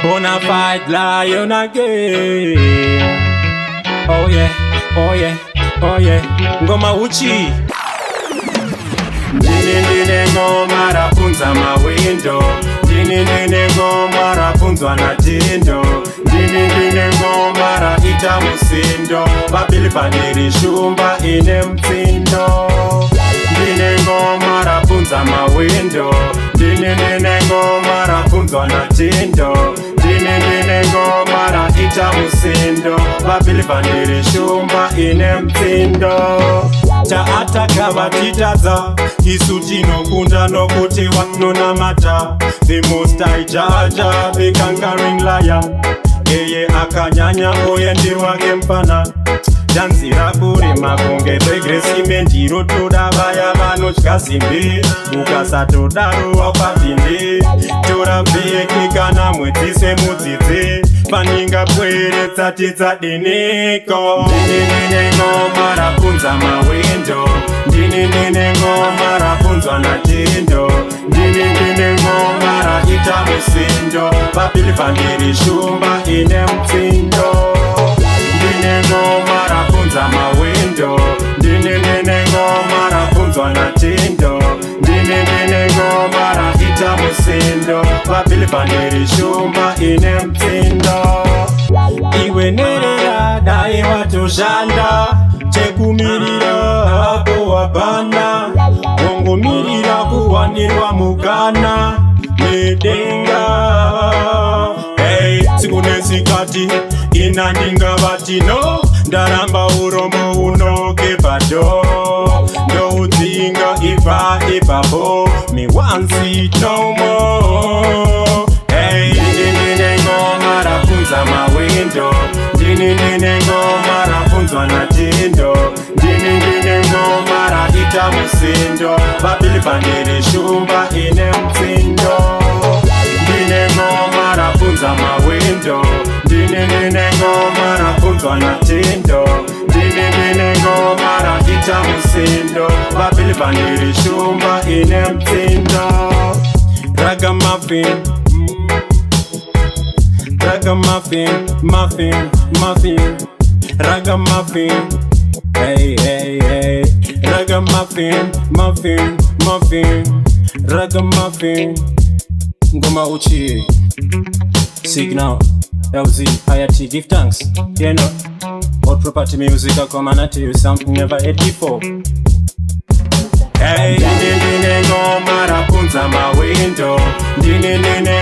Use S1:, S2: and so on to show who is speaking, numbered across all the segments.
S1: Bonafide lion again. Oh yeah, oh yeah, oh yeah. Ngoma uchi. Ndine ngoma rapunza mawindo. Ndine ngoma rapunzwa na tindo. Ndine ngoma raita musindo. Babili paniri shumba ine mtindo. Ndine ngoma rapunza mawindo. Ndine ngoma rapunzwa na tindo. Ndine ngoma raita musindo. Babili paniri shumba ine mtindo. Taata kavatitadza isu tinokunda nokuti wanonamata. The most I jaja, the conquering lion. Yeye akanyanya oye ndiwake mpana. Danzira kurima kunge begresi mendiro toda vaya vanotya simbi. Ukasatodaro wapapinde. Tora bheki kana mwedzise mudzidze. Paninga bweredza tidzadiniko. Ndine ngoma rapunza mawindo. Ndine ngoma rapunzwa na tindo. Ndine ngoma raita musindo. Babili paniri shumba ine mtindo. Ndine ngoma rapunza mawindo. Ndine ngoma rapunzwa na tindo. Ndine ngoma raita musindo. Babili paniri shumba ine mtindo. Iwe nerera dai watoshanda. Chekumirira hapo wabana. Wongomirira kuwanirwa mukana. Nedenga hey, sikunesikati inandinga vatino. Ndaramba urombo unoke bado. Ndoudzinga iva ipapo. Me want it no more. Hey, ndine ngoma rapunza mawindo. Ndine ngoma rapunzwa na tindo. Ndine ngoma raita musindo. Babili paniri shumba ine mtindo. Ndine ngoma rapunza mawindo. Ndine ngoma rapunzwa na tindo. Ndine ngoma raita musindo. Babili paniri shumba ine mtindo. Ragamuffin, ragamuffin, muffin, muffin, ragamuffin. Hey, hey, hey, ragamuffin, muffin, muffin, ragamuffin. Ngoma uchi. Signal, LZ, IRT, give thanks. You know, old property music I come and I tell you something never heard before. Hey, ndine ngoma rapunza mawindo. Ndine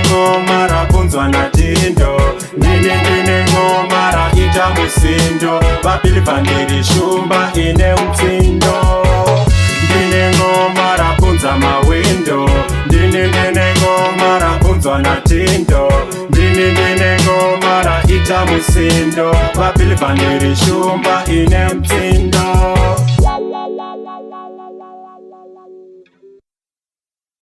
S1: ngoma rapunzwa na tindo. Ndine ngoma raita musindo. Babili paniri shumba ine mtindo. Ndine ngoma rapunza mawindo. Ndine ngoma rapunzwa na tindo. Ndine ngoma raita musindo. Babili paniri shumba ine mtindo.